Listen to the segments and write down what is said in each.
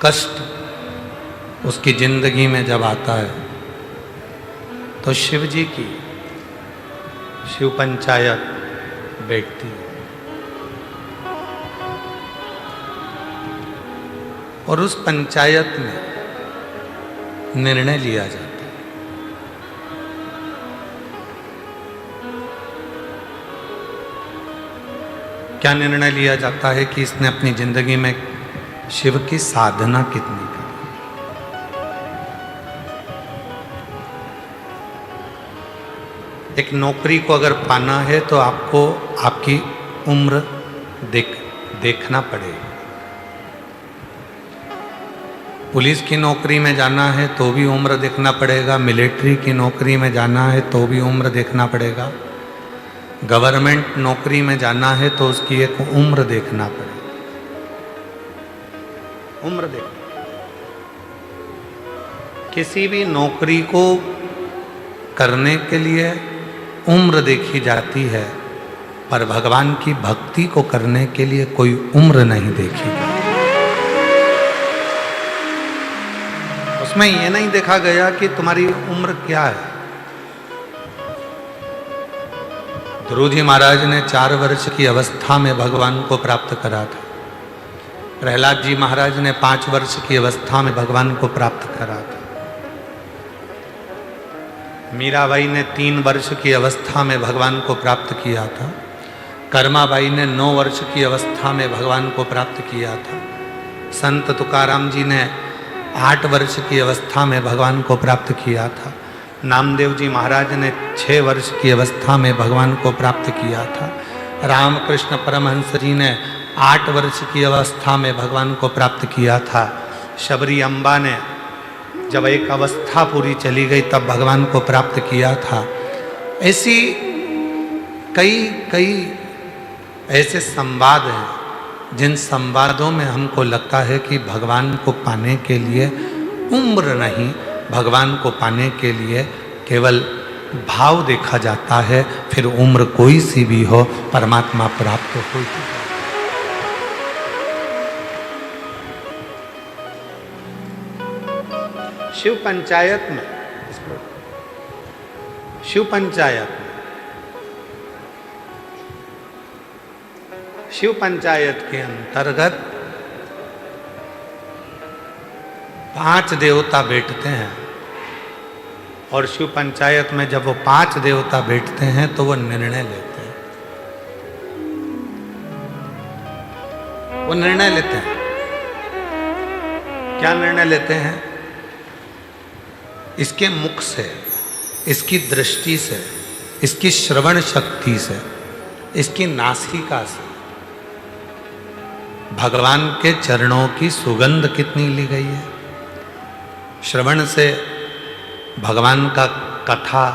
कष्ट उसकी जिंदगी में जब आता है तो शिव जी की शिव पंचायत बैठती है और उस पंचायत में निर्णय लिया जाता है। क्या निर्णय लिया जाता है कि इसने अपनी जिंदगी में शिव की साधना कितनी की। एक नौकरी को अगर पाना है तो आपको आपकी उम्र देखना पड़ेगा। पुलिस की नौकरी में जाना है तो भी उम्र देखना पड़ेगा, मिलिट्री की नौकरी में जाना है तो भी उम्र देखना पड़ेगा, गवर्नमेंट नौकरी में जाना है तो उसकी एक उम्र देखना पड़ेगा। उम्र देखना, किसी भी नौकरी को करने के लिए उम्र देखी जाती है, पर भगवान की भक्ति को करने के लिए कोई उम्र नहीं देखी जाती। उसमें यह नहीं देखा गया कि तुम्हारी उम्र क्या है। ध्रुव जी महाराज ने 4 वर्ष की अवस्था में भगवान को प्राप्त करा था। प्रहलाद जी महाराज ने 5 वर्ष की अवस्था में भगवान को प्राप्त करा था। मीराबाई ने 3 वर्ष की अवस्था में भगवान को प्राप्त किया था। कर्माबाई ने 9 वर्ष की अवस्था में भगवान को प्राप्त किया था। संत तुकाराम जी ने 8 वर्ष की अवस्था में भगवान को प्राप्त किया था। नामदेव जी महाराज ने 6 वर्ष की अवस्था में भगवान को प्राप्त किया था। रामकृष्ण परमहंस जी ने 8 वर्ष की अवस्था में भगवान को प्राप्त किया था। शबरी अम्बा ने जब एक अवस्था पूरी चली गई तब भगवान को प्राप्त किया था। ऐसी कई ऐसे संवाद हैं जिन संवादों में हमको लगता है कि भगवान को पाने के लिए उम्र नहीं, भगवान को पाने के लिए केवल भाव देखा जाता है, फिर उम्र कोई सी भी हो परमात्मा प्राप्त हो। शिव पंचायत में शिव पंचायत के अंतर्गत 5 देवता बैठते हैं और शिव पंचायत में जब वो 5 देवता बैठते हैं तो वो निर्णय लेते हैं। वो निर्णय लेते हैं। क्या निर्णय लेते हैं? इसके मुख से, इसकी दृष्टि से, इसकी श्रवण शक्ति से, इसकी नासिका से भगवान के चरणों की सुगंध कितनी ली गई है। श्रवण से भगवान का कथा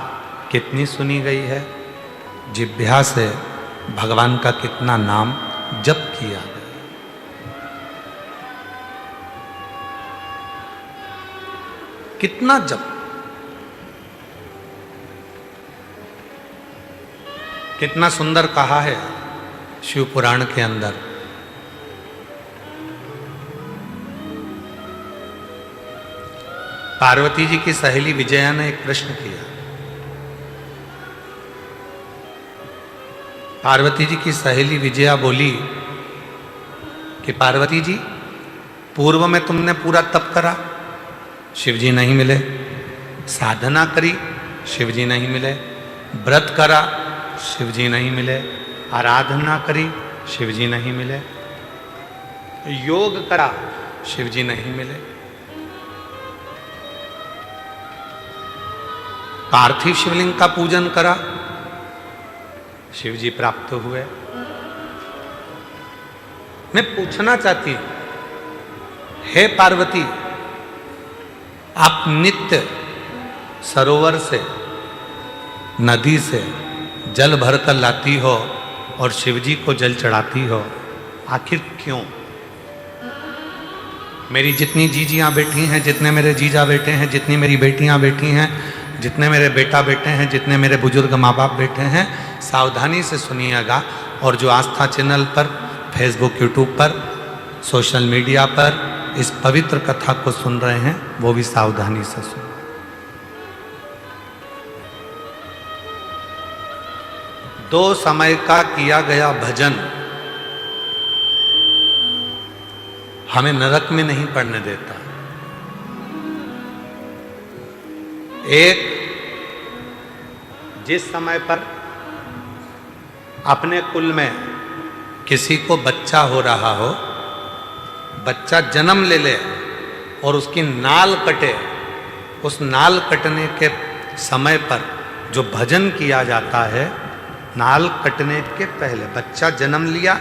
कितनी सुनी गई है। जिह्वा से भगवान का कितना नाम जप किया गया। कितना जप, कितना सुंदर कहा है शिव पुराण के अंदर। पार्वती जी की सहेली विजया ने एक प्रश्न किया। पार्वती जी की सहेली विजया बोली कि पार्वती जी, पूर्व में तुमने पूरा तप करा, शिव जी नहीं मिले। साधना करी, शिव जी नहीं मिले। व्रत करा, शिव जी नहीं मिले। आराधना करी, शिव जी नहीं मिले। योग करा, शिव जी नहीं मिले। पार्थिव शिवलिंग का पूजन करा, शिव जी प्राप्त हुए। मैं पूछना चाहती हूं, हे पार्वती, आप नित्य सरोवर से, नदी से जल भरकर लाती हो और शिव जी को जल चढ़ाती हो, आखिर क्यों? मेरी जितनी जीजियां बैठी हैं, जितने मेरे जीजा बैठे हैं, जितनी मेरी बेटियां बैठी हैं, जितने मेरे बेटा बैठे हैं, जितने मेरे बुजुर्ग माँ बाप बैठे हैं, सावधानी से सुनिएगा। और जो आस्था चैनल पर, फेसबुक, यूट्यूब पर, सोशल मीडिया पर इस पवित्र कथा को सुन रहे हैं वो भी सावधानी से सुन। दो समय का किया गया भजन हमें नरक में नहीं पड़ने देता। एक, जिस समय पर अपने कुल में किसी को बच्चा हो रहा हो, बच्चा जन्म ले ले और उसकी नाल कटे, उस नाल कटने के समय पर जो भजन किया जाता है, नाल कटने के पहले, बच्चा जन्म लिया,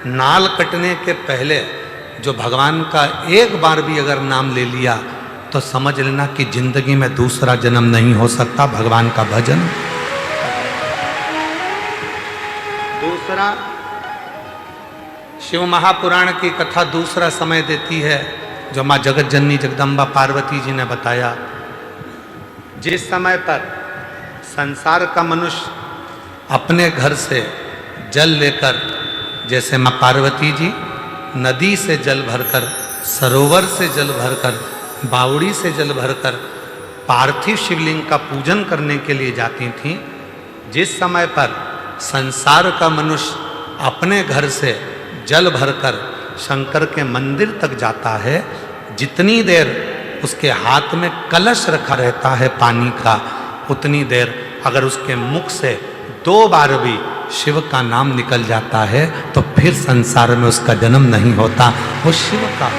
नाल कटने के पहले जो भगवान का एक बार भी अगर नाम ले लिया तो समझ लेना कि जिंदगी में दूसरा जन्म नहीं हो सकता भगवान का भजन। दूसरा, शिव महापुराण की कथा दूसरा समय देती है जो माँ जगत जननी जगदम्बा पार्वती जी ने बताया। जिस समय पर संसार का मनुष्य अपने घर से जल लेकर, जैसे माँ पार्वती जी नदी से जल भरकर, सरोवर से जल भरकर, बावड़ी से जल भरकर पार्थिव शिवलिंग का पूजन करने के लिए जाती थीं, जिस समय पर संसार का मनुष्य अपने घर से जल भरकर शंकर के मंदिर तक जाता है, जितनी देर उसके हाथ में कलश रखा रहता है पानी का, उतनी देर अगर उसके मुख से 2 बार भी शिव का नाम निकल जाता है तो फिर संसार में उसका जन्म नहीं होता, वो शिव का।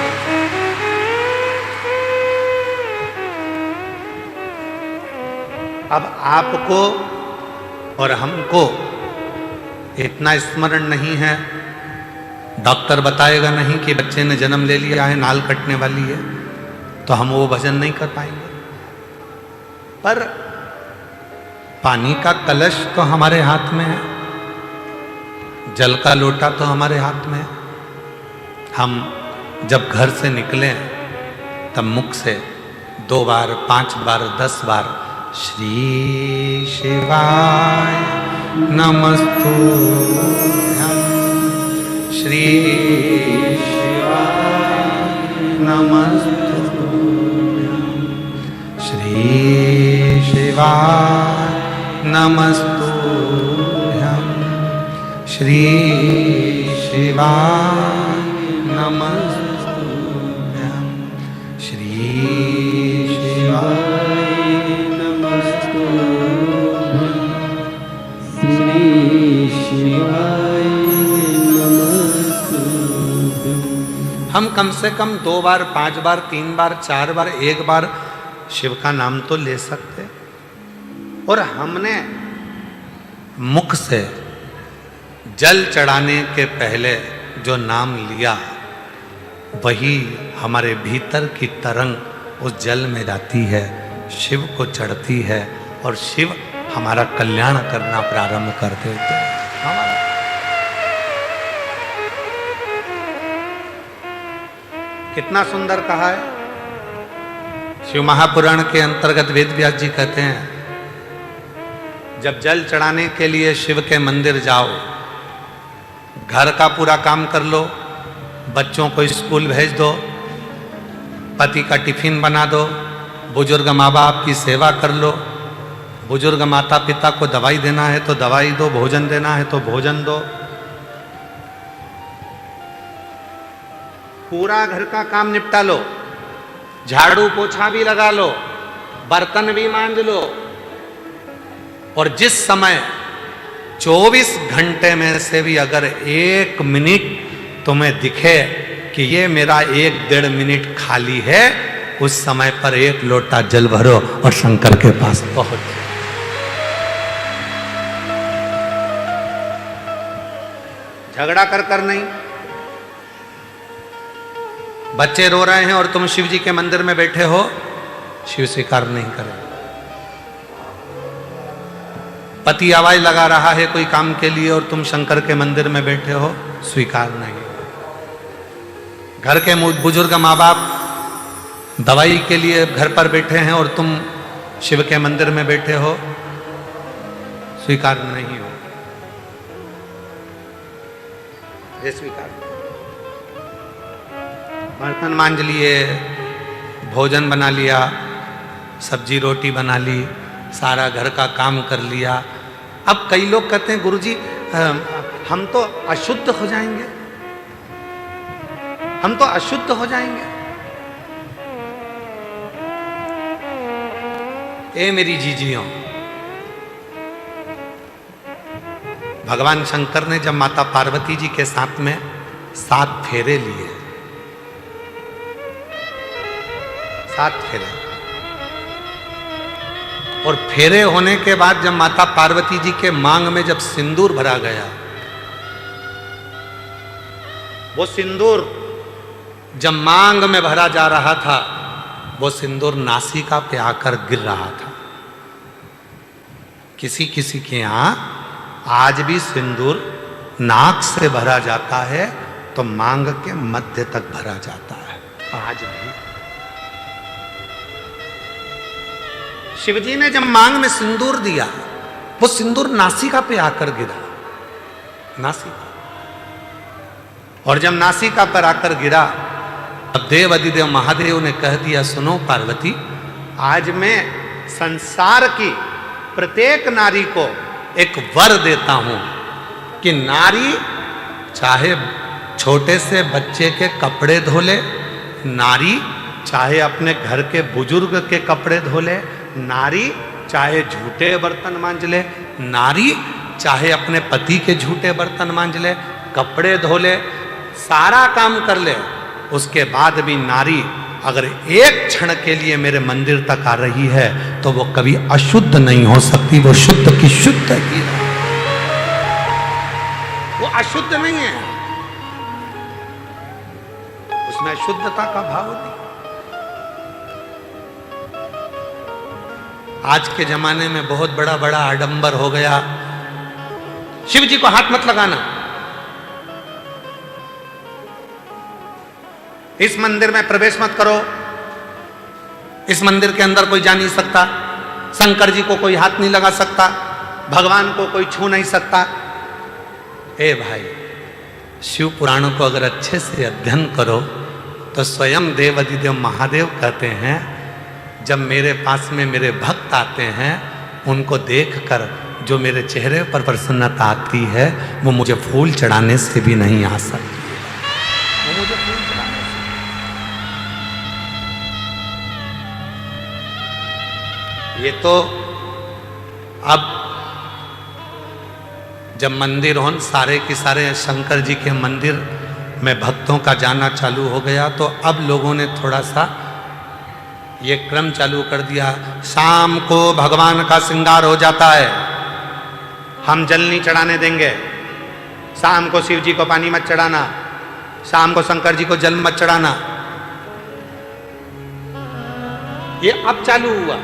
अब आपको और हमको इतना स्मरण नहीं है, डॉक्टर बताएगा नहीं कि बच्चे ने जन्म ले लिया है, नाल कटने वाली है, तो हम वो भजन नहीं कर पाएंगे। पर पानी का कलश तो हमारे हाथ में है, जल का लोटा तो हमारे हाथ में है। हम जब घर से निकलें तब मुख से 2 बार, 5 बार, 10 बार श्री शिवाय नमस्तुभ्यं, श्री शिवाय नमस्तुभ्यं, श्री शिवाय नमस्तुभ्यं, श्री शिवाय नमस्तुभ्यं, श्री शिवाय हम कम से कम 2 बार, 5 बार, 3 बार, 4 बार, 1 बार शिव का नाम तो ले सकते। और हमने मुख से जल चढ़ाने के पहले जो नाम लिया, वही हमारे भीतर की तरंग उस जल में जाती है, शिव को चढ़ती है और शिव हमारा कल्याण करना प्रारंभ कर देते हैं। कितना सुंदर कहा है। शिव महापुराण के अंतर्गत वेद व्यास जी कहते हैं, जब जल चढ़ाने के लिए शिव के मंदिर जाओ, घर का पूरा काम कर लो, बच्चों को स्कूल भेज दो, पति का टिफिन बना दो, बुजुर्ग माँ बाप की सेवा कर लो, बुजुर्ग माता पिता को दवाई देना है तो दवाई दो, भोजन देना है तो भोजन दो, पूरा घर का काम निपटा लो, झाड़ू पोछा भी लगा लो, बर्तन भी मांज लो। और जिस समय 24 घंटे में से भी अगर 1 मिनट तुम्हें दिखे कि ये मेरा 1-1.5 मिनट खाली है, उस समय पर 1 लोटा जल भरो और शंकर के पास पहुंच। झगड़ा कर नहीं। बच्चे रो रहे हैं और तुम शिव जी के मंदिर में बैठे हो, शिव स्वीकार नहीं करेगा। पति आवाज लगा रहा है कोई काम के लिए और तुम शंकर के मंदिर में बैठे हो, स्वीकार नहीं। घर के बुजुर्ग माँ बाप दवाई के लिए घर पर बैठे हैं और तुम शिव के मंदिर में बैठे हो, स्वीकार नहीं हो। ये स्वीकार। बर्तन मांज लिए, भोजन बना लिया, सब्जी रोटी बना ली, सारा घर का काम कर लिया। अब कई लोग कहते हैं गुरुजी हम तो अशुद्ध हो जाएंगे, हम तो अशुद्ध हो जाएंगे। ए मेरी जीजियों, भगवान शंकर ने जब माता पार्वती जी के साथ में 7 फेरे लिए, 7 फेरे, और फेरे होने के बाद जब माता पार्वती जी के मांग में जब सिंदूर भरा गया, वो सिंदूर जब मांग में भरा जा रहा था, वो सिंदूर नासिका पे आकर गिर रहा था। किसी किसी के यहां आज भी सिंदूर नाक से भरा जाता है तो मांग के मध्य तक भरा जाता है, आज भी। शिवजी ने जब मांग में सिंदूर दिया, वो सिंदूर नासिका पे आकर गिरा, नासिका। और जब नासिका पर आकर गिरा, अब देव अधिदेव महादेव ने कह दिया, सुनो पार्वती, आज मैं संसार की प्रत्येक नारी को एक वर देता हूं कि नारी चाहे छोटे से बच्चे के कपड़े धो ले, नारी चाहे अपने घर के बुजुर्ग के कपड़े धो ले, नारी चाहे झूठे बर्तन मांज ले, नारी चाहे अपने पति के झूठे बर्तन मांज ले, कपड़े धो ले, सारा काम कर ले, उसके बाद भी नारी अगर एक क्षण के लिए मेरे मंदिर तक आ रही है तो वो कभी अशुद्ध नहीं हो सकती, वो शुद्ध की शुद्ध ही है, वो अशुद्ध नहीं है, उसमें शुद्धता का भाव नहीं। आज के जमाने में बहुत बड़ा बड़ा आडंबर हो गया, शिव जी को हाथ मत लगाना, इस मंदिर में प्रवेश मत करो, इस मंदिर के अंदर कोई जा नहीं सकता, शंकर जी को कोई हाथ नहीं लगा सकता, भगवान को कोई छू नहीं सकता। ए भाई, शिव पुराणों को अगर अच्छे से अध्ययन करो तो स्वयं देव अधिदेव महादेव कहते हैं, जब मेरे पास में मेरे भक्त आते हैं, उनको देखकर जो मेरे चेहरे पर प्रसन्नता आती है, वो मुझे फूल चढ़ाने से भी नहीं आ सकती, वो मुझे फूल चढ़ाने से। ये तो अब जब मंदिर हो, सारे के सारे शंकर जी के मंदिर में भक्तों का जाना चालू हो गया, तो अब लोगों ने थोड़ा सा ये क्रम चालू कर दिया, शाम को भगवान का श्रृंगार हो जाता है, हम जल नहीं चढ़ाने देंगे, शाम को शिव जी को पानी मत चढ़ाना, शाम को शंकर जी को जल मत चढ़ाना। ये अब चालू हुआ।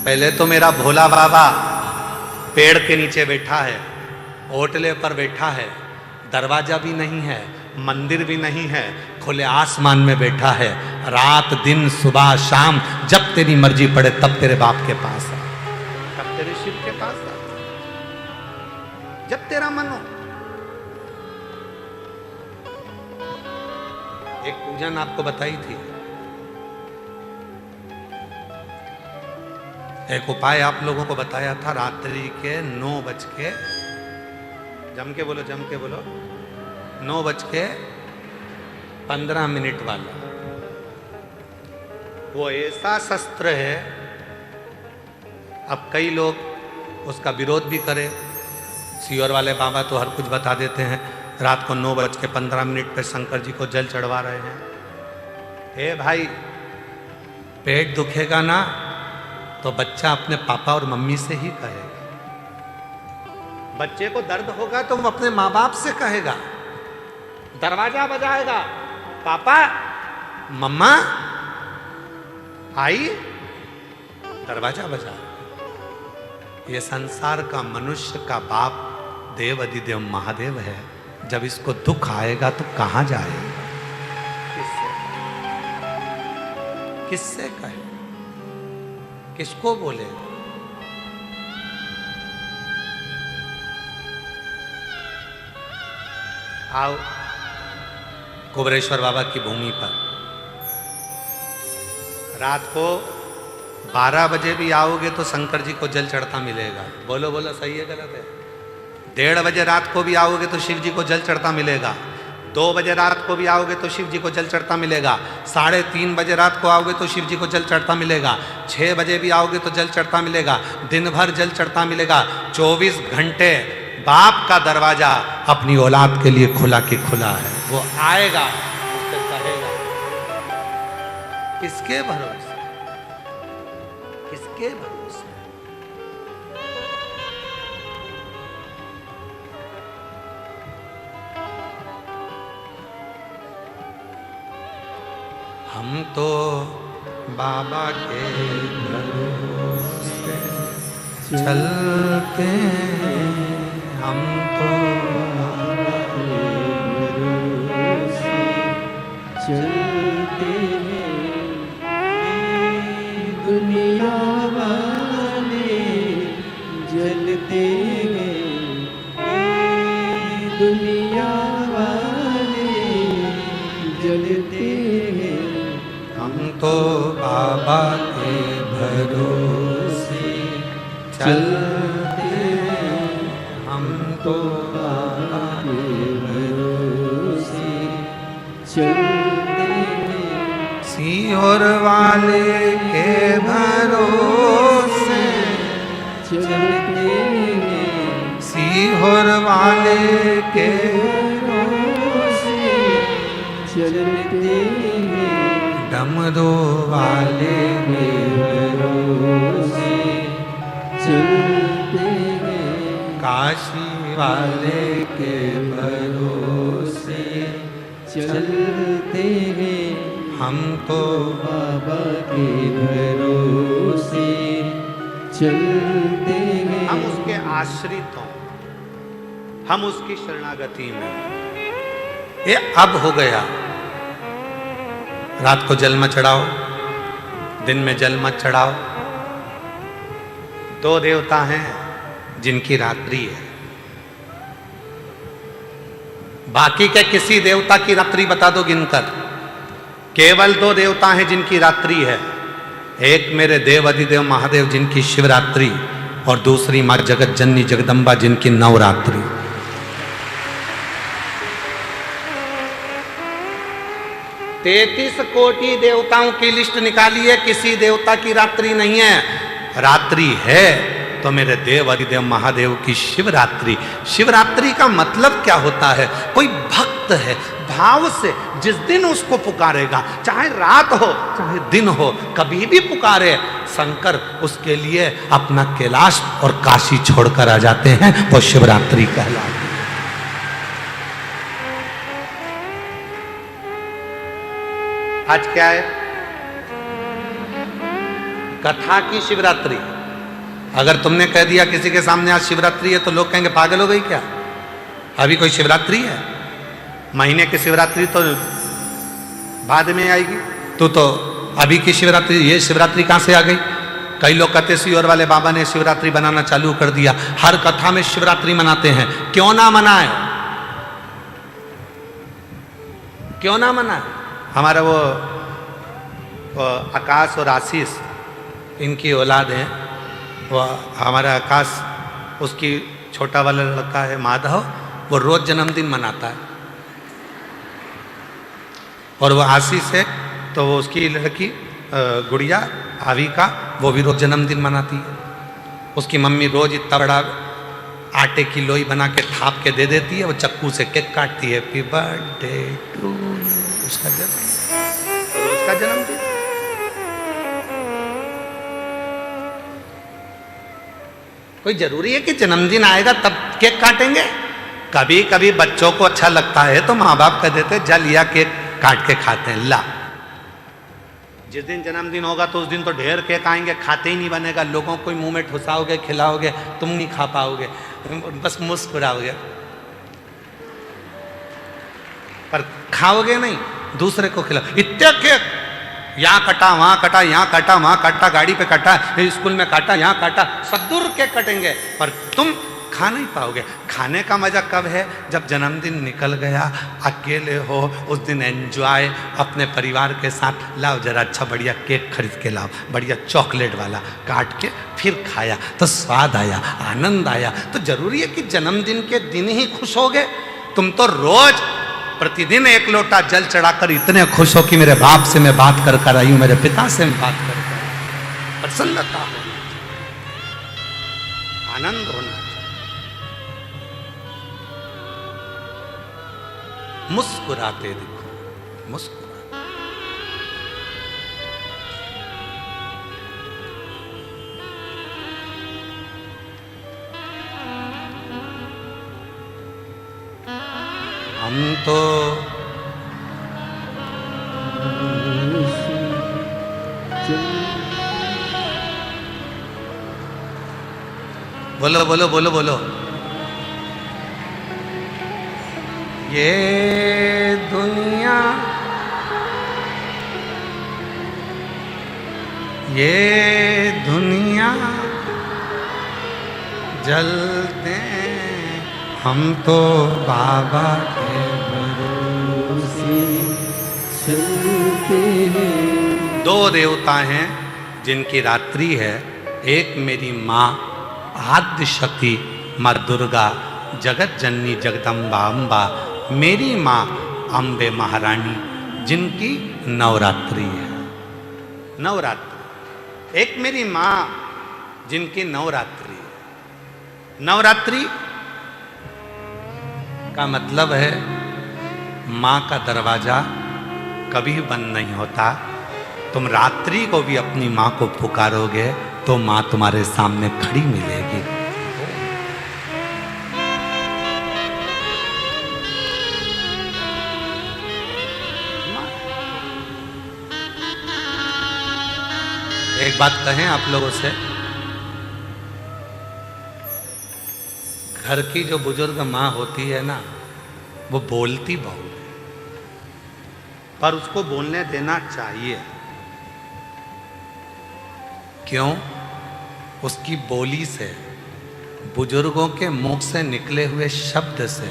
पहले तो मेरा भोला बाबा पेड़ के नीचे बैठा है, ओटले पर बैठा है, दरवाजा भी नहीं है, मंदिर भी नहीं है, खुले आसमान में बैठा है, रात दिन सुबह शाम जब तेरी मर्जी पड़े तब तेरे बाप के पास आ, तब तेरे शिव के पास आ, जब तेरा मन हो। एक पूजन आपको बताई थी, एक उपाय आप लोगों को बताया था, रात्रि के 9 बज के, जम के बोलो 9 बज के 15 मिनट वाला। वो ऐसा शस्त्र है, अब कई लोग उसका विरोध भी करें, सीवर वाले बाबा तो हर कुछ बता देते हैं, रात को 9 बज के 15 मिनट पर शंकर जी को जल चढ़वा रहे हैं। हे भाई, पेट दुखेगा ना तो बच्चा अपने पापा और मम्मी से ही कहेगा, बच्चे को दर्द होगा तो वो अपने माँ बाप से कहेगा, दरवाजा बजाएगा, पापा मम्मा आई, दरवाजा बजा। ये संसार का मनुष्य का बाप देव अधिदेव महादेव है, जब इसको दुख आएगा तो कहां जाएगा, किससे कहे, किसको बोले। आओ कुबरेश्वर बाबा की भूमि पर। रात को 12 बजे भी आओगे तो शंकर जी को जल चढ़ता मिलेगा। बोलो बोलो, सही है गलत है? 1:30 बजे रात को भी आओगे तो शिव जी को जल चढ़ता मिलेगा। 2 बजे रात को भी आओगे तो शिव जी को जल चढ़ता मिलेगा। 3:30 बजे रात को आओगे तो शिव जी को जल चढ़ता मिलेगा। 6 बजे भी आओगे तो जल चढ़ता मिलेगा। दिन भर जल चढ़ता मिलेगा। 24 घंटे बाप का दरवाजा अपनी औलाद के लिए खुला के खुला है। वो आएगा, उससे कहेगा। किसके भरोसे? किसके भरोसे? हम तो बाबा के भरोसे चलते हैं। हम तो बाबा के भरोसे चलते हैं। दुनिया वाले जलते हैं। दुनिया वाले जलते हैं। हम तो बाबा के भरोसे चलते हैं। हम तो बाबा के भरोसे चलते हैं। सीहोर वाले के भरोसे चलते हैं। सीहोर वाले के भरोसे चलते हैं। डमरू वाले के भरोसे चलते हैं। काशी वाले के भरोसे चलते हैं। हम तो बाबा के भरोसे चलते हैं। हम उसके आश्रित हों, हम उसकी शरणागति में। ये अब हो गया। रात को जल मत चढ़ाओ, दिन में जल मत चढ़ाओ। 2 देवता हैं जिनकी रात्रि है। बाकी के किसी देवता की रात्रि बता दो गिनकर। केवल 2 देवता हैं जिनकी रात्रि है। एक मेरे देव अधिदेव महादेव जिनकी शिवरात्रि, और दूसरी मां जगत जननी जगदम्बा जिनकी नवरात्रि। तैंतीस कोटि देवताओं की लिस्ट निकाली है, किसी देवता की रात्रि नहीं है। रात्रि है तो मेरे देव अधिदेव महादेव की शिवरात्रि। शिवरात्रि का मतलब क्या होता है? कोई भक्त है, भाव से जिस दिन उसको पुकारेगा, चाहे रात हो चाहे दिन हो, कभी भी पुकारे, शंकर उसके लिए अपना कैलाश और काशी छोड़कर आ जाते हैं। वो शिवरात्रि कहलाती है। आज क्या है? कथा की शिवरात्रि। अगर तुमने कह दिया किसी के सामने आज शिवरात्रि है तो लोग कहेंगे पागल हो गई क्या? अभी कोई शिवरात्रि है? महीने की शिवरात्रि तो बाद में आएगी। तो अभी की शिवरात्रि, ये शिवरात्रि कहां से आ गई? कई लोग कहते सीहोर वाले बाबा ने शिवरात्रि बनाना चालू कर दिया। हर कथा में शिवरात्रि मनाते हैं। क्यों ना मनाए? क्यों ना मनाए? हमारा वो आकाश और आशीष, इनकी औलाद है। वो हमारा आकाश, उसकी छोटा वाला लड़का है माधव, वो रोज जन्मदिन मनाता है। और वो आशीष है तो वो उसकी लड़की गुड़िया आविका, वो भी रोज जन्मदिन मनाती है। उसकी मम्मी रोज इतना बड़ा आटे की लोई बना के थाप के दे देती है। वो चक्कू से केक काटती है। हैप्पी बर्थडे टू उसका जन्मदिन। कोई जरूरी है कि जन्मदिन आएगा तब केक काटेंगे? कभी कभी बच्चों को अच्छा लगता है तो माँ बाप कह देते जा लिया केक काट के खाते हैं। ला, जिस दिन जन्मदिन होगा तो उस दिन तो ढेर केक आएंगे, खाते ही नहीं बनेगा। लोगों को मुंह में ठुसाओगे, खिलाओगे, तुम नहीं खा पाओगे, बस मुस्कुराओगे, पर खाओगे नहीं, दूसरे को खिलाओ। इतने केक यहाँ कटा, वहाँ कटा, यहाँ काटा, वहाँ काटा, गाड़ी पे काटा, स्कूल में काटा, यहाँ काटा, सदूर केक कटेंगे, पर तुम खा नहीं पाओगे। खाने का मजा कब है? जब जन्मदिन निकल गया, अकेले हो, उस दिन एंजॉय अपने परिवार के साथ, लाओ जरा अच्छा बढ़िया केक खरीद के लाओ, बढ़िया चॉकलेट वाला काट के फिर खाया तो स्वाद आया, आनंद आया। तो जरूरी है कि जन्मदिन के दिन ही खुश हो गए? तुम तो रोज प्रतिदिन एक लोटा जल चढ़ाकर इतने खुश हो कि मेरे बाप से मैं बात कर आई हूं, मेरे पिता से मैं बात कर प्रसन्नता हो, आनंद होना, मुस्कुराते दिखो, मुस्कुराते। हम तो बोलो बोलो बोलो बोलो। ये दुनिया, ये दुनिया जलते, हम तो बाबा के भरोसे चलते हैं। दो देवता हैं जिनकी रात्रि है। एक मेरी माँ आद्य शक्ति माँ दुर्गा, जगत जननी जगदम्बा अम्बा, मेरी माँ अम्बे महारानी, जिनकी नवरात्रि है। नवरात्रि, एक मेरी माँ जिनकी नवरात्रि है। नवरात्रि का मतलब है माँ का दरवाजा कभी बंद नहीं होता। तुम रात्रि को भी अपनी माँ को पुकारोगे तो माँ तुम्हारे सामने खड़ी मिलेगी। एक बात कहें आप लोगों से, घर की जो बुजुर्ग माँ होती है ना, वो बोलती बहुत है, पर उसको बोलने देना चाहिए। क्यों? उसकी बोली से, बुजुर्गों के मुख से निकले हुए शब्द से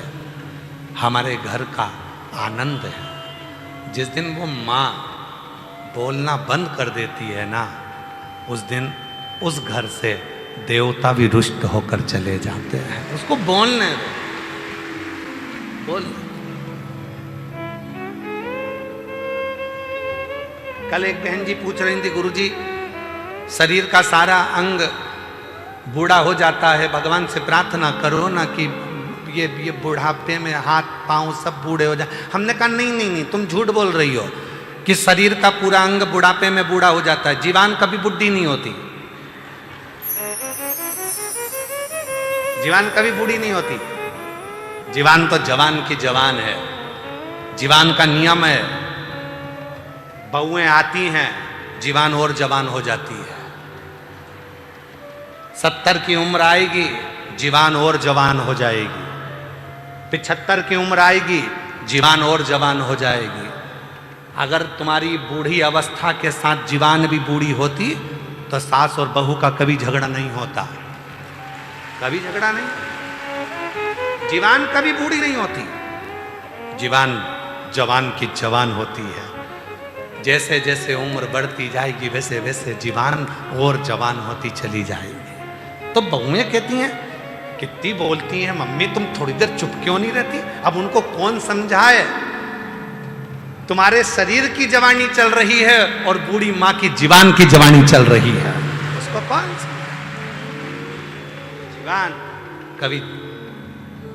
हमारे घर का आनंद है। जिस दिन वो माँ बोलना बंद कर देती है ना, उस दिन उस घर से देवता भी रुष्ट होकर चले जाते हैं। उसको बोलने दो, बोल। कल एक बहन जी पूछ रही थी, गुरुजी शरीर का सारा अंग बूढ़ा हो जाता है, भगवान से प्रार्थना करो ना कि ये बुढ़ापे में हाथ पांव सब बूढ़े हो जाए। हमने कहा नहीं नहीं नहीं, तुम झूठ बोल रही हो कि शरीर का पूरा अंग बुढ़ापे में बूढ़ा हो जाता है। जीवान कभी बुढ़ी नहीं होती, जीवान कभी बूढ़ी नहीं होती। जीवान तो जवान की जवान है। जीवान का नियम है, बहुएं आती हैं, जीवान और जवान हो जाती है। 70 की उम्र आएगी, जीवान और जवान हो जाएगी। 75 की उम्र आएगी, जीवान और जवान हो जाएगी। अगर तुम्हारी बूढ़ी अवस्था के साथ जीवान भी बूढ़ी होती तो सास और बहू का कभी झगड़ा नहीं होता, कभी झगड़ा नहीं। जीवान कभी बूढ़ी नहीं होती, जीवान जवान की जवान होती है। जैसे जैसे उम्र बढ़ती जाएगी वैसे वैसे जीवान और जवान होती चली जाएगी। तो बहुएं कहती हैं, कितनी बोलती हैं मम्मी, तुम थोड़ी देर चुप क्यों नहीं रहती? अब उनको कौन समझाए? तुम्हारे शरीर की जवानी चल रही है और बूढ़ी माँ की जीवान की जवानी चल रही है, उसको कौन समझाए? जीवान कभी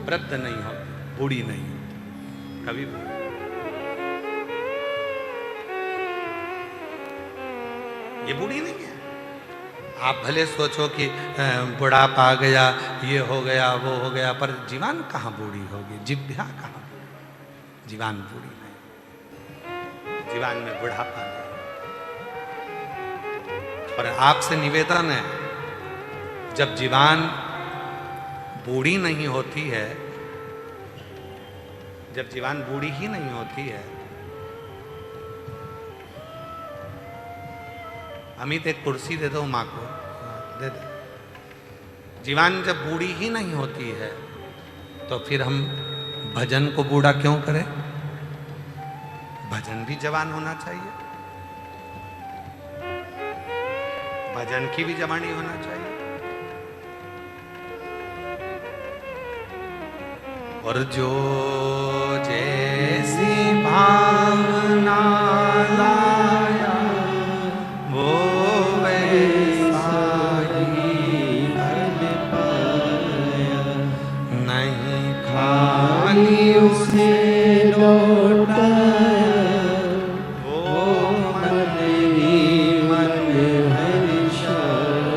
वृद्ध नहीं होती, बूढ़ी नहीं होती, कभी बूढ़ी। ये बूढ़ी नहीं है। आप भले सोचो कि बुढ़ापा आ गया, ये हो गया, वो हो गया, पर जीवान कहाँ बूढ़ी होगी? जिभ्या कहाँ? जीवान बूढ़ी नहीं, जीवान में बुढ़ापा नहीं। पर आपसे निवेदन है, जब जीवान बूढ़ी नहीं होती है, जब जीवान बूढ़ी ही नहीं होती है, अमित एक कुर्सी दे दो माँ को, दे दे। जीवान जब बूढ़ी ही नहीं होती है तो फिर हम भजन को बूढ़ा क्यों करें? भजन भी जवान होना चाहिए, भजन की भी जवानी होना चाहिए। और जो जैसी भावना लाया वो वैसा ही फल पाया, नहीं खाली उसे लौटाया, वो मन ही मन हर्षाया,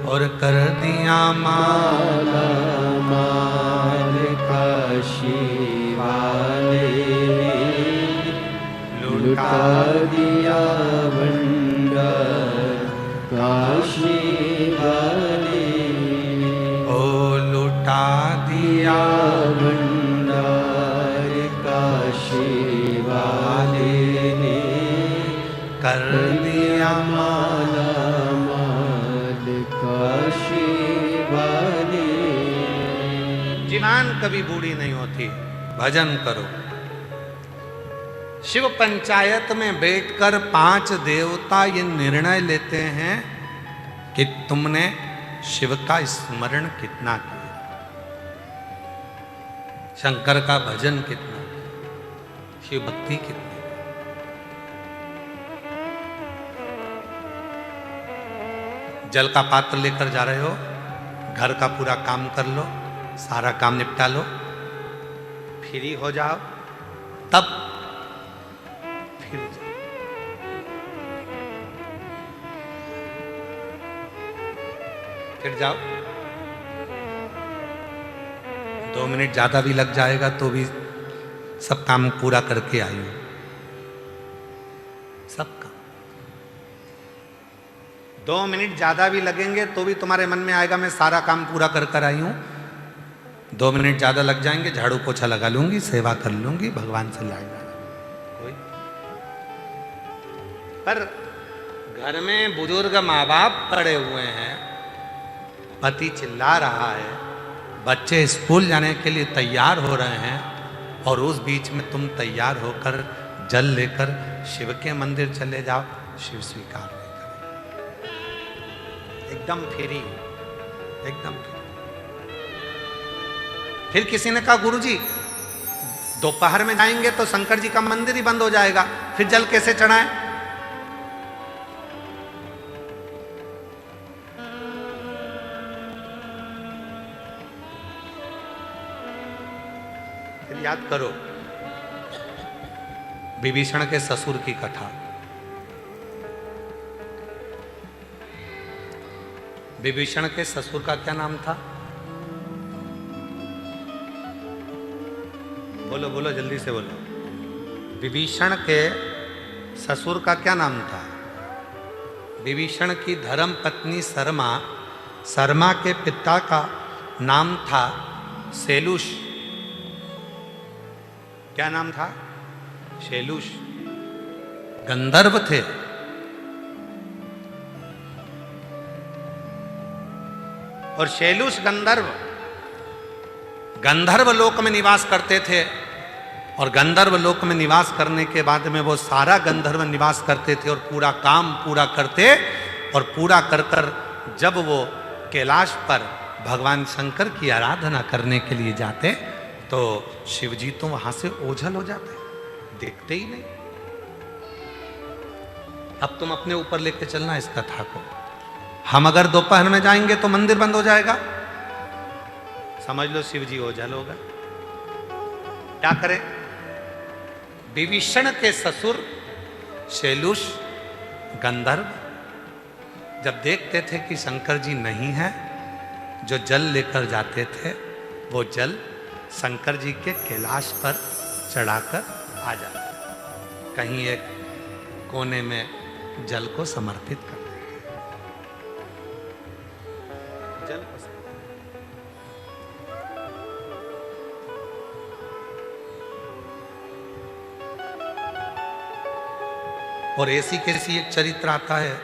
और कर दिया माला माल काशी वाले ने, लुटा दिया भंडार काशी वाले ने, ओ लुटा दिया भंडार काशी वाले ने, कर दिया माला माल काशी वाले। जीवान कभी बूढ़ी नहीं होती, भजन करो। शिव पंचायत में बैठकर 5 देवता ये निर्णय लेते हैं कि तुमने शिव का स्मरण कितना किया, शंकर का भजन कितना किया, शिव भक्ति कितनी। जल का पात्र लेकर जा रहे हो, घर का पूरा काम कर लो, सारा काम निपटा लो, फ्री हो जाओ, तब फिर जाओ। फिर जाओ, 2 मिनट ज्यादा भी लग जाएगा तो भी सब काम पूरा करके आई हूं, सब काम। 2 मिनट ज्यादा भी लगेंगे तो भी तुम्हारे मन में आएगा मैं सारा काम पूरा कर कर आई हूं। 2 मिनट ज्यादा लग जाएंगे, झाड़ू पोछा लगा लूंगी, सेवा कर लूंगी, भगवान से लड़ना कोई। पर घर में बुजुर्ग माँ बाप पड़े हुए हैं, पति चिल्ला रहा है, बच्चे स्कूल जाने के लिए तैयार हो रहे हैं, और उस बीच में तुम तैयार होकर जल लेकर शिव के मंदिर चले जाओ, शिव स्वीकार नहीं करेंगे। एकदम फ्री, एकदम फ्री। फिर किसी ने कहा गुरुजी दोपहर में जाएंगे तो शंकर जी का मंदिर ही बंद हो जाएगा, फिर जल कैसे चढ़ाएं? फिर याद करो विभीषण के ससुर की कथा। विभीषण के ससुर का क्या नाम था? बोलो बोलो, जल्दी से बोलो। विभीषण के ससुर का क्या नाम था? विभीषण की धर्म पत्नी शर्मा, शर्मा के पिता का नाम था शैलुष। क्या नाम था? शैलुष। गंधर्व थे। और शैलुष गंधर्व लोक में निवास करते थे, और गंधर्व लोक में निवास करने के बाद में वो सारा गंधर्व निवास करते थे और पूरा काम पूरा करते, और पूरा कर कर जब वो कैलाश पर भगवान शंकर की आराधना करने के लिए जाते तो शिवजी तो वहां से ओझल हो जाते, देखते ही नहीं। अब तुम अपने ऊपर लेके चलना इस कथा को। हम अगर दोपहर में जाएंगे तो मंदिर बंद हो जाएगा, समझ लो शिवजी ओझल होगा। क्या करें? विभीषण के ससुर शैलुष गंधर्व जब देखते थे कि शंकर जी नहीं है, जो जल लेकर जाते थे वो जल शंकर जी के कैलाश पर चढ़ाकर आ जाते, कहीं एक कोने में जल को समर्पित कर देते। जल को और ऐसी कैसी एक चरित्र आता है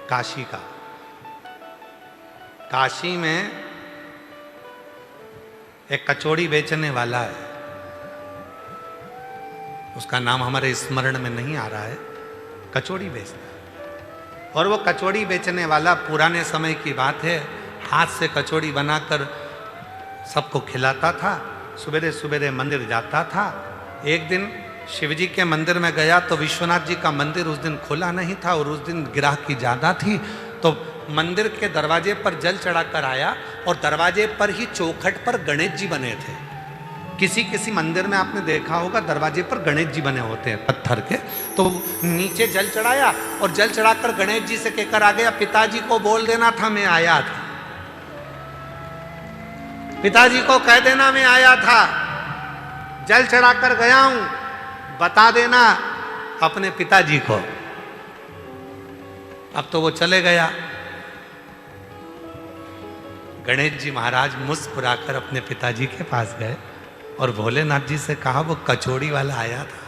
काशी का। काशी में एक कचौड़ी बेचने वाला है, उसका नाम हमारे स्मरण में नहीं आ रहा है, कचौड़ी बेचता है। और वो कचौड़ी बेचने वाला पुराने समय की बात है, हाथ से कचौड़ी बनाकर सबको खिलाता था, सवेरे सवेरे मंदिर जाता था। एक दिन शिवजी के मंदिर में गया तो विश्वनाथ जी का मंदिर उस दिन खुला नहीं था और उस दिन ग्राहकी ज़्यादा थी, तो मंदिर के दरवाजे पर जल चढ़ाकर आया और दरवाजे पर ही चौखट पर गणेश जी बने थे। किसी किसी मंदिर में आपने देखा होगा दरवाजे पर गणेश जी बने होते हैं पत्थर के, तो नीचे जल चढ़ाया और जल चढ़ाकर गणेश जी से कहकर आ गया, पिताजी को बोल देना था मैं आया था, पिताजी को कह देना मैं आया था, जल चढ़ाकर गया हूं, बता देना अपने पिताजी को। अब तो वो चले गया। गणेश जी महाराज मुस्कुराकर अपने पिताजी के पास गए और भोलेनाथ जी से कहा, वो कचौड़ी वाला आया था,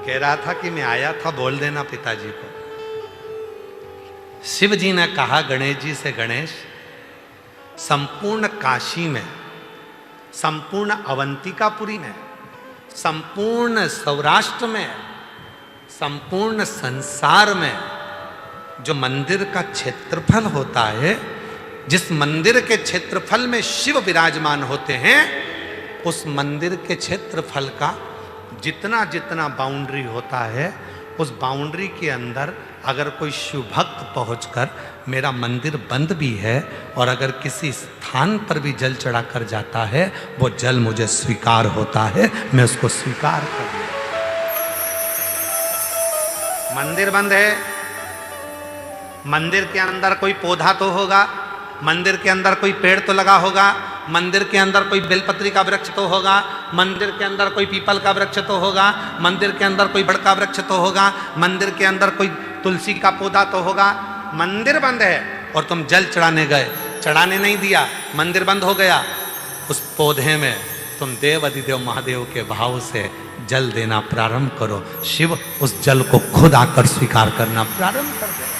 कह रहा था कि मैं आया था, बोल देना पिताजी को। शिव जी ने कहा गणेश जी से, गणेश संपूर्ण काशी में, संपूर्ण अवंतिकापुरी में, संपूर्ण सौराष्ट्र में, संपूर्ण संसार में जो मंदिर का क्षेत्रफल होता है, जिस मंदिर के क्षेत्रफल में शिव विराजमान होते हैं, उस मंदिर के क्षेत्रफल का जितना जितना बाउंड्री होता है, उस बाउंड्री के अंदर अगर कोई शिव भक्त पहुंचकर मेरा मंदिर बंद भी है और अगर किसी स्थान पर भी जल चढ़ाकर जाता है, वो जल मुझे स्वीकार होता है, मैं उसको स्वीकार कर लूं। मंदिर बंद है, मंदिर के अंदर कोई पौधा तो होगा, मंदिर के अंदर कोई पेड़ तो लगा होगा, मंदिर के अंदर कोई बेलपत्री का वृक्ष तो होगा, मंदिर के अंदर कोई पीपल का वृक्ष तो होगा, मंदिर के अंदर कोई बड़ का वृक्ष तो होगा, मंदिर के अंदर कोई तुलसी का पौधा तो होगा। मंदिर बंद है और तुम जल चढ़ाने गए, चढ़ाने नहीं दिया, मंदिर बंद हो गया। उस पौधे में तुम देव अधिदेव महादेव के भाव से जल देना प्रारंभ करो, शिव उस जल को खुद आकर स्वीकार करना प्रारंभ कर दे।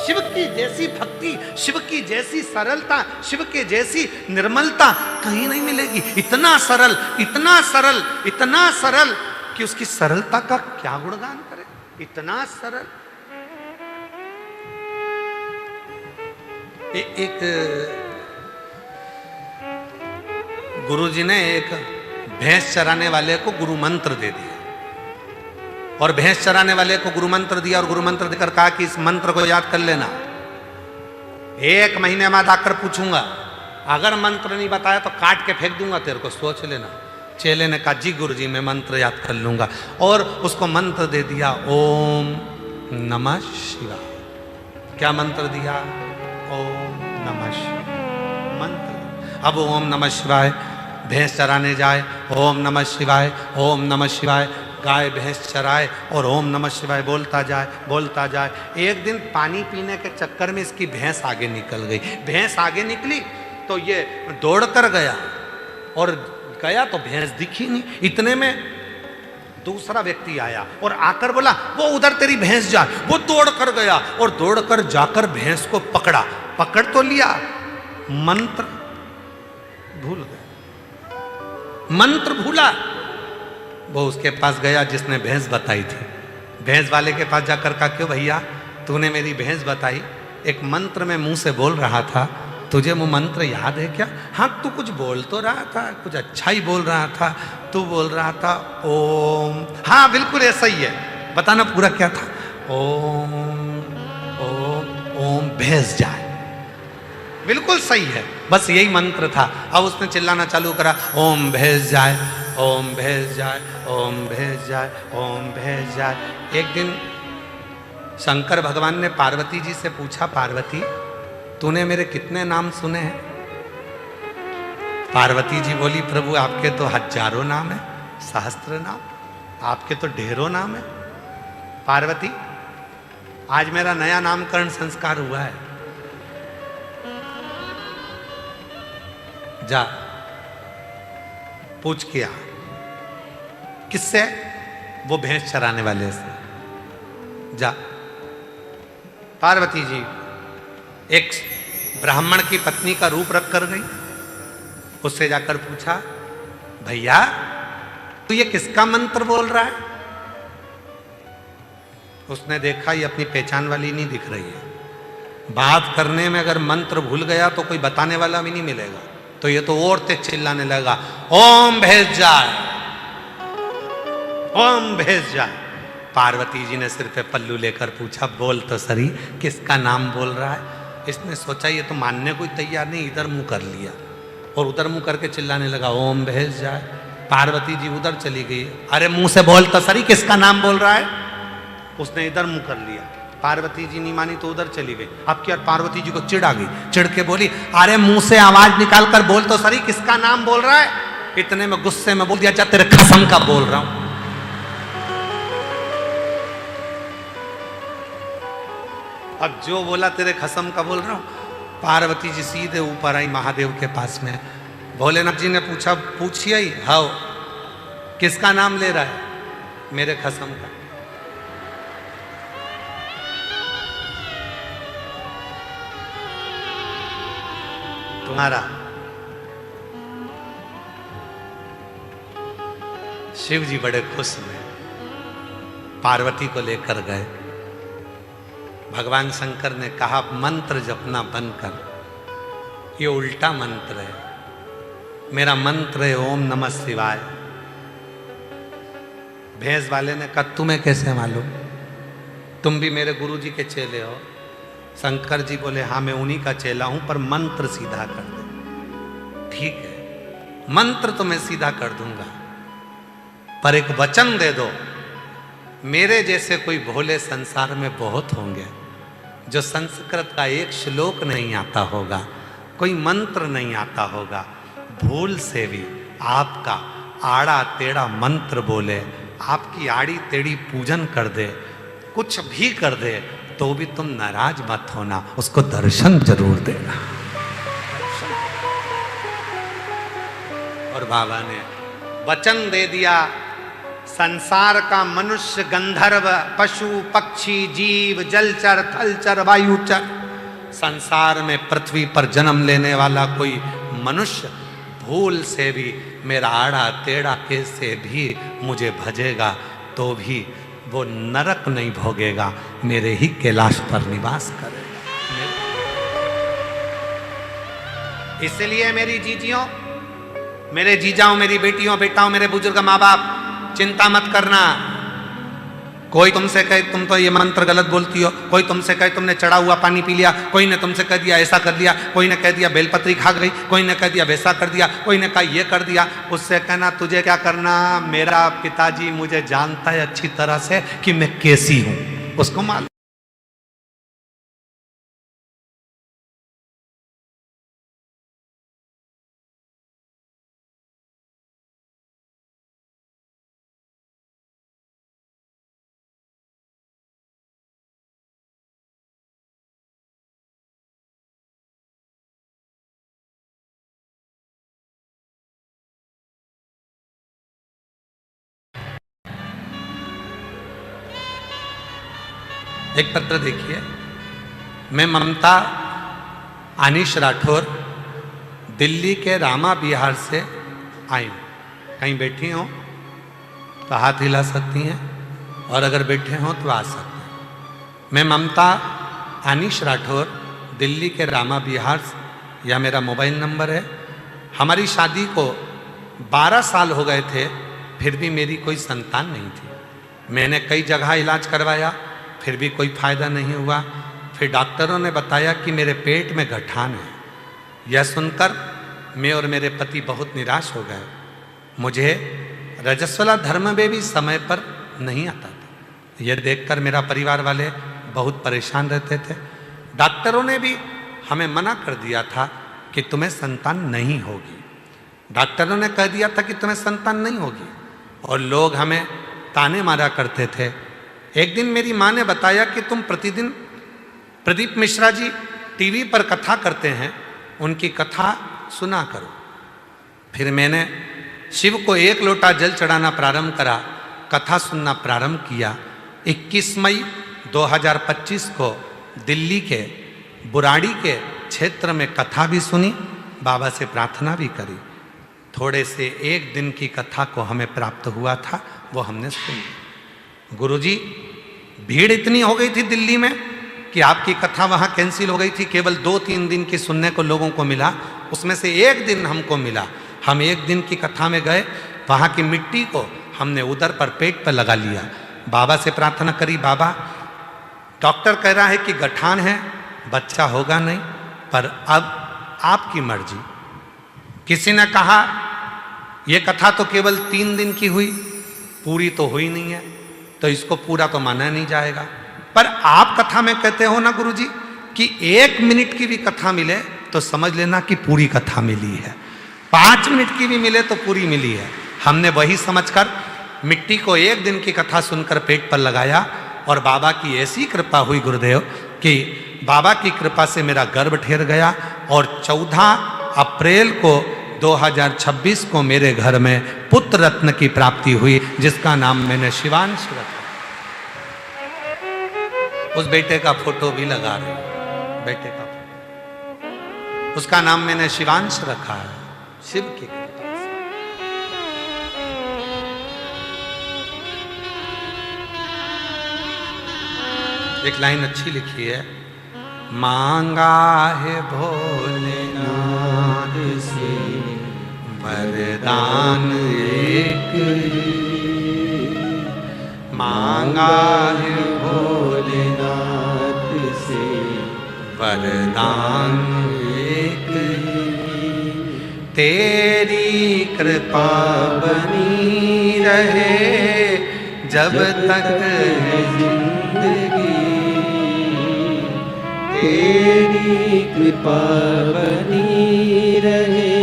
शिव की जैसी भक्ति, शिव की जैसी सरलता, शिव के जैसी निर्मलता कहीं नहीं मिलेगी। इतना सरल, इतना सरल, इतना सरल कि उसकी सरलता का क्या गुणगान करें, इतना सरल। एक गुरुजी ने एक भैंस चराने वाले को गुरु मंत्र दे दिया और भैंस चराने वाले को गुरु मंत्र दिया और गुरु मंत्र देकर कहा कि इस मंत्र को याद कर लेना, 1 महीने बाद आकर पूछूंगा, अगर मंत्र नहीं बताया तो काट के फेंक दूंगा तेरे को, सोच लेना। चेले ने कहा जी गुरुजी मैं मंत्र याद कर लूंगा और उसको मंत्र दे दिया, ओम नमः शिवाय। क्या मंत्र दिया? ओम नमः शिवाय मंत्र। अब ओम नमः शिवाय भैंस चराने जाए, ओम नमः शिवाय, ओम नमः शिवाय, गाय भैंस चराए और ओम नमः शिवाय बोलता जाए, बोलता जाए। एक दिन पानी पीने के चक्कर में इसकी भैंस आगे निकल गई। भैंस आगे निकली तो ये दौड़ कर गया और गया तो भैंस दिखी नहीं। इतने में दूसरा व्यक्ति आया और आकर बोला, वो उधर तेरी भैंस जा। वो दौड़ कर गया और दौड़ कर जाकर भैंस को पकड़ा। पकड़ तो लिया, मंत्र भूल गया, मंत्र भूला। वो उसके पास गया जिसने भैंस बताई थी। भैंस वाले के पास जाकर कहा, क्यों भैया तूने मेरी भैंस बताई, एक मंत्र में मुंह से बोल रहा था, तुझे वो मंत्र याद है क्या? हाँ तू कुछ बोल तो रहा था, कुछ अच्छा ही बोल रहा था, तू बोल रहा था ओम। हाँ बिल्कुल ऐसा ही है, बताना पूरा क्या था? ओम ओम ओम भैंस जाए। बिल्कुल सही है, बस यही मंत्र था। अब उसने चिल्लाना चालू करा, ओम भैंस जाए, ओम भैंस जाए, ओम भैंस जाए, ओम भैंस जाए। एक दिन शंकर भगवान ने पार्वती जी से पूछा, पार्वती तूने मेरे कितने नाम सुने हैं? पार्वती जी बोली, प्रभु आपके तो हजारों नाम है, सहस्त्र नाम, आपके तो ढेरों नाम है। पार्वती आज मेरा नया नामकरण संस्कार हुआ है, जा पूछ किया। किससे? वो भैंस चराने वाले से। जा। पार्वती जी एक ब्राह्मण की पत्नी का रूप रख कर गई। उससे जाकर पूछा, भैया तू ये किसका मंत्र बोल रहा है? उसने देखा ये अपनी पहचान वाली नहीं दिख रही है। बात करने में अगर मंत्र भूल गया तो कोई बताने वाला भी नहीं मिलेगा, तो ये तो और तेज चिल्लाने लगा, ओम भेज जाए, ओम भेज जाए। पार्वती जी ने सिर पे पल्लू लेकर पूछा, बोल तो सरी किसका नाम बोल रहा है? इसने सोचा ये तो मानने को तैयार नहीं, इधर मुंह कर लिया और उधर मुंह करके चिल्लाने लगा, ओम भेज जाए। पार्वती जी उधर चली गई, अरे मुंह से बोल तो सरी किसका नाम बोल रहा है? उसने इधर मुंह कर लिया, पार्वती जी नहीं मानी तो उधर चली गई। अब क्या, पार्वती जी को चिढ़ आ गई, चिढ़ के बोली, अरे मुंह से आवाज निकाल कर बोल तो सरी किसका नाम बोल रहा है? इतने में गुस्से में बोल दिया, जा तेरे कसम का बोल रहा हूं। अब जो बोला तेरे कसम का बोल रहा हूं। पार्वती जी सीधे ऊपर आई महादेव के पास में। भोलेनाथ जी ने पूछा, पूछिए ही, हाँ किसका नाम ले रहा है? मेरे कसम का। तुम्हारा। शिव जी बड़े खुश हुए, पार्वती को लेकर गए। भगवान शंकर ने कहा, मंत्र जपना बंद कर, ये उल्टा मंत्र है। मेरा मंत्र है ओम नमः शिवाय। भैंस वाले ने कहा, तुम्हें कैसे मालूम? तुम भी मेरे गुरु जी के चेले हो। शंकर जी बोले, हाँ मैं उन्हीं का चेला हूं, पर मंत्र सीधा कर दे। ठीक है, मंत्र तो मैं सीधा कर दूंगा, पर एक वचन दे दो। मेरे जैसे कोई भोले संसार में बहुत होंगे जो संस्कृत का एक श्लोक नहीं आता होगा, कोई मंत्र नहीं आता होगा, भूल से भी आपका आड़ा टेढ़ा मंत्र बोले, आपकी आड़ी टेढ़ी पूजन कर दे, कुछ भी कर दे, तो भी तुम नाराज मत होना, उसको दर्शन जरूर देना। और बाबा ने वचन दे दिया, संसार का मनुष्य, गंधर्व, पशु, पक्षी, जीव, जलचर, थलचर, वायुचर, संसार में पृथ्वी पर जन्म लेने वाला कोई मनुष्य भूल से भी मेरा आड़ा टेढ़ा कैसे भी मुझे भजेगा तो भी वो नरक नहीं भोगेगा, मेरे ही कैलाश पर निवास करेगा। इसलिए मेरी जीजियों, मेरे जीजाओं, मेरी बेटियों, बेटाओं, मेरे बुजुर्ग माँ बाप, चिंता मत करना। कोई तुमसे कहे तुम तो ये मंत्र गलत बोलती हो, कोई तुमसे कहे तुमने चढ़ा हुआ पानी पी लिया, कोई ने तुमसे कह दिया ऐसा कर लिया, कोई ने कह दिया बेलपत्री खा गई, कोई ने कह दिया वैसा कर दिया, कोई ने कहा ये कर दिया, उससे कहना तुझे क्या करना, मेरा पिताजी मुझे जानता है अच्छी तरह से कि मैं कैसी हूं, उसको मालूम। एक पत्र देखिए, मैं ममता अनीश राठौर दिल्ली के रामा बिहार से आई हूँ। कहीं बैठी हो तो हाथ हिला सकती हैं, और अगर बैठे हों तो आ सकते हैं। मैं ममता अनीश राठौर दिल्ली के रामा बिहार, या मेरा मोबाइल नंबर है। हमारी शादी को 12 साल हो गए थे, फिर भी मेरी कोई संतान नहीं थी। मैंने कई जगह इलाज करवाया, फिर भी कोई फायदा नहीं हुआ। फिर डॉक्टरों ने बताया कि मेरे पेट में गठान है। यह सुनकर मैं और मेरे पति बहुत निराश हो गए। मुझे रजस्वला धर्म में भी समय पर नहीं आता था। यह देखकर मेरा परिवार वाले बहुत परेशान रहते थे। डॉक्टरों ने भी हमें मना कर दिया था कि तुम्हें संतान नहीं होगी। डॉक्टरों ने कह दिया था कि तुम्हें संतान नहीं होगी, और लोग हमें ताने मारा करते थे। एक दिन मेरी माँ ने बताया कि तुम प्रतिदिन प्रदीप मिश्रा जी टीवी पर कथा करते हैं, उनकी कथा सुना करो। फिर मैंने शिव को 1 लोटा जल चढ़ाना प्रारंभ करा, कथा सुनना प्रारंभ किया। 21 मई 2025 को दिल्ली के बुराड़ी के क्षेत्र में कथा भी सुनी, बाबा से प्रार्थना भी करी। थोड़े से एक दिन की कथा को हमें प्राप्त हुआ था, वो हमने सुनी। गुरुजी, भीड़ इतनी हो गई थी दिल्ली में कि आपकी कथा वहां कैंसिल हो गई थी। केवल 2-3 दिन की सुनने को लोगों को मिला, उसमें से एक दिन हमको मिला। हम एक दिन की कथा में गए, वहां की मिट्टी को हमने उधर पर पेट पर लगा लिया। बाबा से प्रार्थना करी, बाबा डॉक्टर कह रहा है कि गठान है, बच्चा होगा नहीं, पर अब आपकी मर्जी। किसी ने कहा यह कथा तो केवल 3 दिन की हुई, पूरी तो हुई नहीं है, तो इसको पूरा तो माना नहीं जाएगा। पर आप कथा में कहते हो ना गुरुजी कि 1 मिनट की भी कथा मिले तो समझ लेना कि पूरी कथा मिली है, 5 मिनट की भी मिले तो पूरी मिली है। हमने वही समझकर मिट्टी को 1 दिन की कथा सुनकर पेट पर लगाया, और बाबा की ऐसी कृपा हुई गुरुदेव कि बाबा की कृपा से मेरा गर्भ ठहर गया, और 14 अप्रैल को 2026 को मेरे घर में पुत्र रत्न की प्राप्ति हुई, जिसका नाम मैंने शिवांश रखा। उस बेटे का फोटो भी लगा रहे हैं, बेटे का फोटो, उसका नाम मैंने शिवांश रखा है, शिव की कृपा से। एक लाइन अच्छी लिखी है, मांगा है भोलेनाथ से वरदान एक, मांगा है भोलेनाथ से वरदान एक, तेरी कृपा बनी रहे जब तक है जिंदगी, तेरी कृपा बनी रहे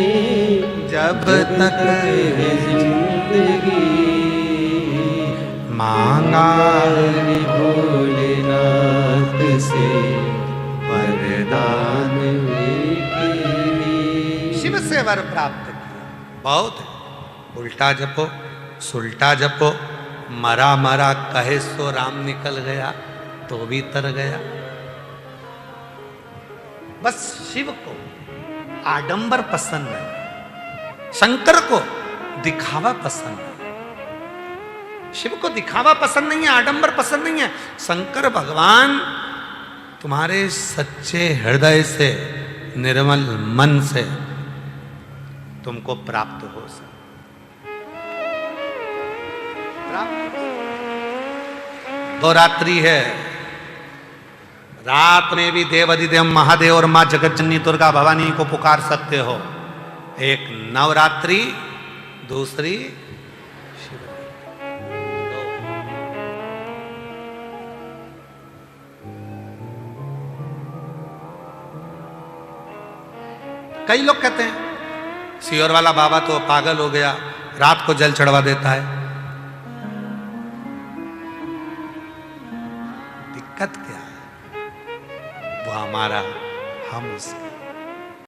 जब तक है जिंदगी। मांगा है भोलेनाथ से वरदान एक, शिव से वर प्राप्त किया। बहुत है, उल्टा जपो, सुल्टा जपो, मरा मरा कहे सो राम निकल गया तो भी तर गया। बस शिव को आडंबर पसंद है, शंकर को दिखावा पसंद है। शिव को दिखावा पसंद नहीं है, आडंबर पसंद नहीं है। शंकर भगवान तुम्हारे सच्चे हृदय से, निर्मल मन से तुमको प्राप्त हो सके। दो रात्रि है, रात में भी देव अधिदेव महादेव और मां जगतजननी दुर्गा भवानी को पुकार सकते हो। एक नवरात्रि, दूसरी शिवरात्रि। कई लोग कहते हैं सियोर वाला बाबा तो पागल हो गया, रात को जल चढ़वा देता है। दिक्कत क्या है? वो हमारा, हम उसका।